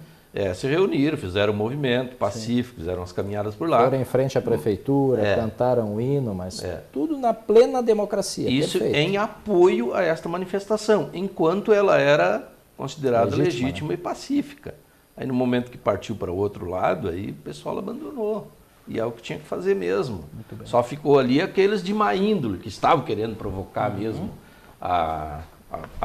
Se reuniram, fizeram um movimento pacífico, fizeram as caminhadas por lá. Foram em frente à prefeitura, cantaram o hino, mas tudo na plena democracia. Isso perfeito. Em apoio a esta manifestação, enquanto ela era considerada legítima, né, e pacífica. Aí no momento que partiu para o outro lado, aí o pessoal abandonou. E é o que tinha que fazer mesmo. Só ficou ali aqueles de má índole, que estavam querendo provocar mesmo a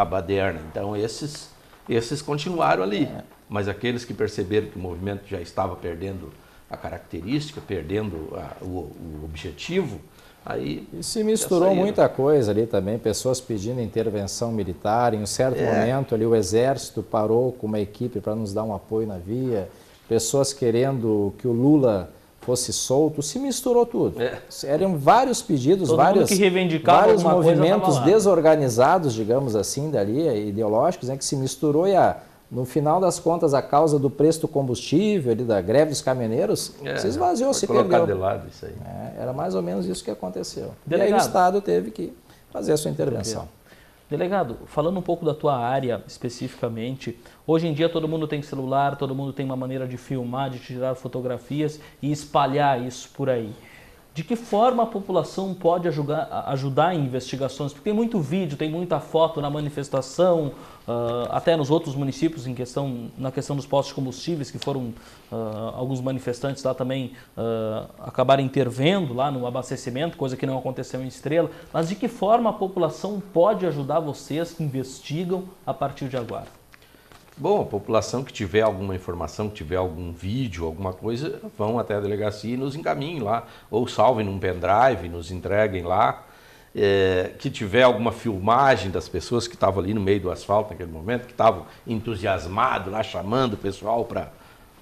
baderna. Então esses continuaram ali. Mas aqueles que perceberam que o movimento já estava perdendo a característica, perdendo o objetivo, aí... E se misturou muita coisa ali também, pessoas pedindo intervenção militar, em um certo momento ali o Exército parou com uma equipe para nos dar um apoio na via, pessoas querendo que o Lula fosse solto, se misturou tudo. Eram vários pedidos, vários movimentos desorganizados, digamos assim, dali, ideológicos, né, que se misturou e no final das contas, a causa do preço do combustível, ali, da greve dos caminhoneiros, se esvaziou, se perdeu. De lado isso aí. Era mais ou menos isso que aconteceu. Delegado, e aí o Estado teve que fazer a sua intervenção. Delegado, falando um pouco da tua área especificamente, hoje em dia todo mundo tem celular, todo mundo tem uma maneira de filmar, de tirar fotografias e espalhar isso por aí. De que forma a população pode ajudar em investigações? Porque tem muito vídeo, tem muita foto na manifestação, até nos outros municípios na questão dos postos de combustíveis, que foram alguns manifestantes lá também acabaram intervendo lá no abastecimento, coisa que não aconteceu em Estrela. Mas de que forma a população pode ajudar vocês que investigam a partir de agora? Bom, a população que tiver alguma informação, que tiver algum vídeo, alguma coisa, vão até a delegacia e nos encaminhem lá, ou salvem num pendrive, nos entreguem lá. Que tiver alguma filmagem das pessoas que estavam ali no meio do asfalto naquele momento, que estavam entusiasmados lá, chamando o pessoal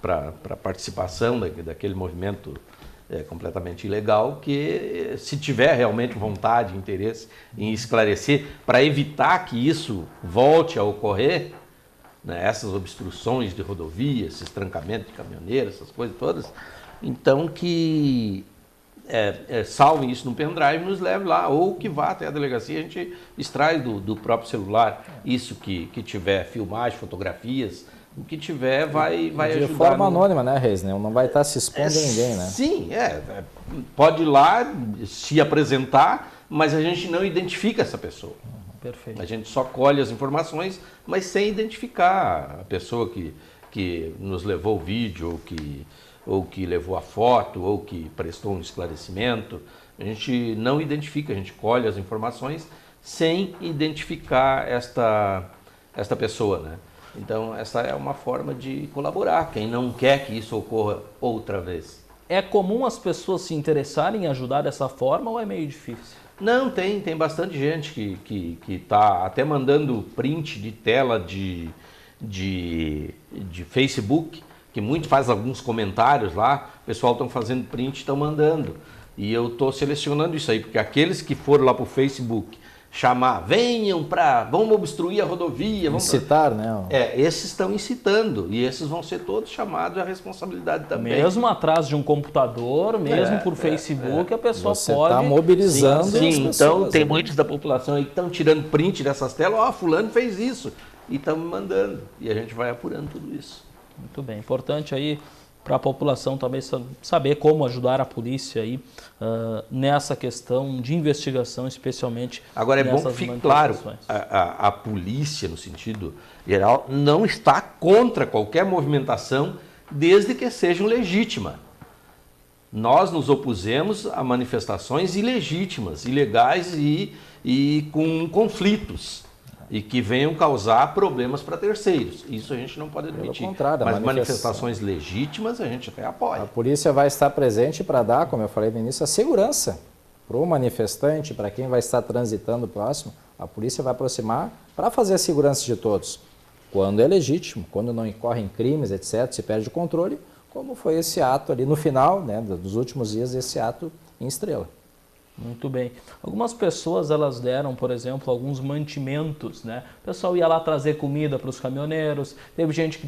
para participação daquele movimento completamente ilegal, que se tiver realmente vontade e interesse em esclarecer, para evitar que isso volte a ocorrer, né, essas obstruções de rodovia, esses trancamentos de caminhoneiros, essas coisas todas, então que salvem isso no pendrive e nos leve lá, ou que vá até a delegacia, a gente extrai do próprio celular isso que tiver filmagem, fotografias, o que tiver vai ajudar. De forma anônima, né, Reis? Não vai estar se expondo a ninguém, né? Sim, pode ir lá, se apresentar, mas a gente não identifica essa pessoa. Perfeito. A gente só colhe as informações, mas sem identificar a pessoa que nos levou o vídeo, ou que levou a foto, ou que prestou um esclarecimento. A gente não identifica, a gente colhe as informações sem identificar esta pessoa, né? Então, essa é uma forma de colaborar, quem não quer que isso ocorra outra vez. É comum as pessoas se interessarem em ajudar dessa forma ou é meio difícil? Não, tem bastante gente que tá até mandando print de tela de Facebook, que muito faz alguns comentários lá, o pessoal estão fazendo print e estão mandando. E eu estou selecionando isso aí, porque aqueles que foram lá para o Facebook chamar, vamos obstruir a rodovia. Incitar, né? Esses estão incitando e esses vão ser todos chamados à responsabilidade também. Mesmo atrás de um computador, mesmo por Facebook, a pessoa Você pode... está mobilizando Sim, as então pessoas, tem né? muitos da população aí que estão tirando print dessas telas, fulano fez isso, e estão me mandando. E a gente vai apurando tudo isso. Muito bem, importante aí para a população também saber como ajudar a polícia aí nessa questão de investigação, especialmente. Agora é bom que fique claro, a polícia, no sentido geral, não está contra qualquer movimentação, desde que sejam legítimas. Nós nos opusemos a manifestações ilegítimas, ilegais e com conflitos. E que venham causar problemas para terceiros. Isso a gente não pode admitir. Pelo contrário, mas manifestações legítimas a gente até apoia. A polícia vai estar presente para dar, como eu falei no início, a segurança para o manifestante, para quem vai estar transitando próximo. A polícia vai aproximar para fazer a segurança de todos. Quando é legítimo, quando não incorrem crimes, etc., se perde o controle, como foi esse ato ali no final, né, dos últimos dias, esse ato em Estrela. Muito bem. Algumas pessoas, elas deram, por exemplo, alguns mantimentos, né? O pessoal ia lá trazer comida para os caminhoneiros, teve gente que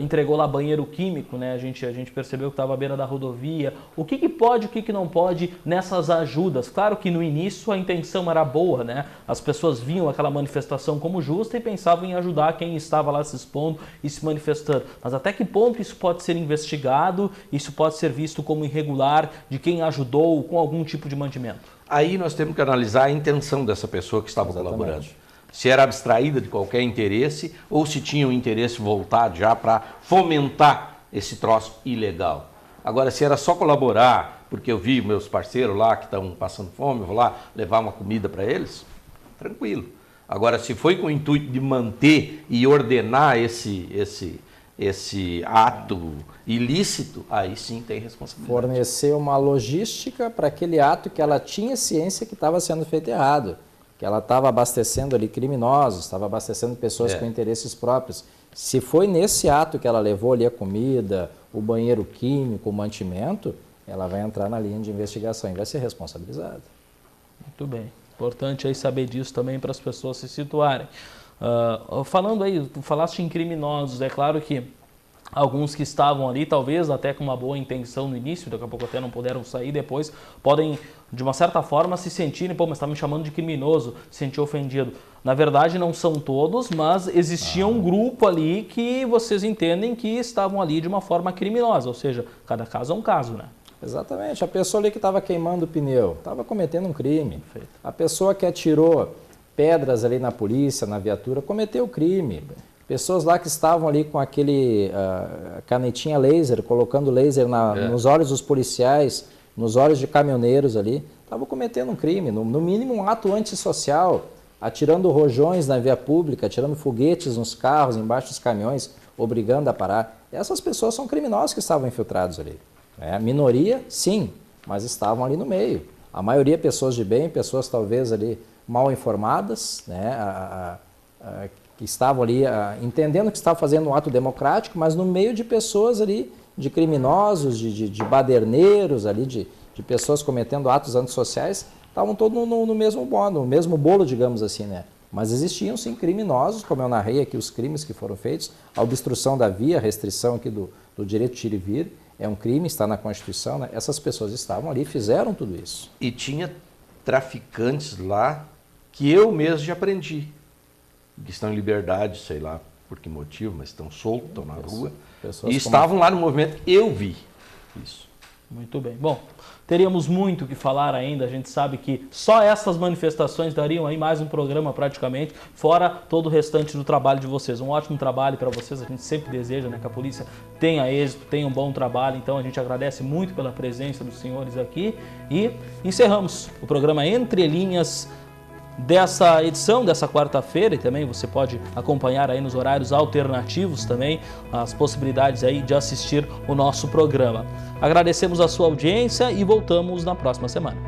entregou lá banheiro químico, né? A gente percebeu que estava à beira da rodovia. O que pode, o que não pode nessas ajudas? Claro que no início a intenção era boa, né? As pessoas viam aquela manifestação como justa e pensavam em ajudar quem estava lá se expondo e se manifestando. Mas até que ponto isso pode ser investigado, isso pode ser visto como irregular de quem ajudou com algum tipo de mantimento? Aí nós temos que analisar a intenção dessa pessoa que estava colaborando. Se era abstraída de qualquer interesse ou se tinha um interesse voltado já para fomentar esse troço ilegal. Agora, se era só colaborar, porque eu vi meus parceiros lá que estão passando fome, eu vou lá levar uma comida para eles, tranquilo. Agora, se foi com o intuito de manter e ordenar esse ato ilícito, aí sim tem responsabilidade. Fornecer uma logística para aquele ato que ela tinha ciência que estava sendo feito errado, que ela estava abastecendo ali criminosos, estava abastecendo pessoas com interesses próprios. Se foi nesse ato que ela levou ali a comida, o banheiro químico, o mantimento, ela vai entrar na linha de investigação e vai ser responsabilizada. Muito bem. Importante aí saber disso também para as pessoas se situarem. Falando aí, tu falaste em criminosos, é claro que alguns que estavam ali, talvez até com uma boa intenção no início, daqui a pouco até não puderam sair depois, podem, de uma certa forma, se sentirem, mas está me chamando de criminoso, se sentir ofendido. Na verdade, não são todos, mas existia um grupo ali que vocês entendem que estavam ali de uma forma criminosa, ou seja, cada caso é um caso, né? Exatamente. A pessoa ali que estava queimando o pneu, estava cometendo um crime. Perfeito. A pessoa que atirou pedras ali na polícia, na viatura, cometeu crime. Pessoas lá que estavam ali com aquele canetinha laser, colocando laser nos olhos dos policiais, nos olhos de caminhoneiros ali, estavam cometendo um crime, no mínimo um ato antissocial, atirando rojões na via pública, atirando foguetes nos carros, embaixo dos caminhões, obrigando a parar. Essas pessoas são criminosos que estavam infiltrados ali. A minoria, sim, mas estavam ali no meio. A maioria pessoas de bem, pessoas talvez ali mal informadas, né, que estavam ali entendendo que estavam fazendo um ato democrático, mas no meio de pessoas ali, de criminosos, de baderneiros ali, de pessoas cometendo atos antissociais, estavam todos no mesmo bolo, digamos assim, né? Mas existiam sim criminosos, como eu narrei aqui os crimes que foram feitos, a obstrução da via, a restrição aqui do direito de ir e vir, é um crime, está na Constituição, né? Essas pessoas estavam ali, fizeram tudo isso. E tinha traficantes lá que eu mesmo já aprendi, que estão em liberdade, sei lá por que motivo, mas estão soltos, estão na rua, e estavam lá no movimento, eu vi isso. Muito bem. Bom, teríamos muito o que falar ainda, a gente sabe que só essas manifestações dariam aí mais um programa praticamente, fora todo o restante do trabalho de vocês. Um ótimo trabalho para vocês, a gente sempre deseja, né, que a polícia tenha êxito, tenha um bom trabalho, então a gente agradece muito pela presença dos senhores aqui e encerramos o programa Entre Linhas dessa edição, dessa quarta-feira, e também você pode acompanhar aí nos horários alternativos também as possibilidades aí de assistir o nosso programa. Agradecemos a sua audiência e voltamos na próxima semana.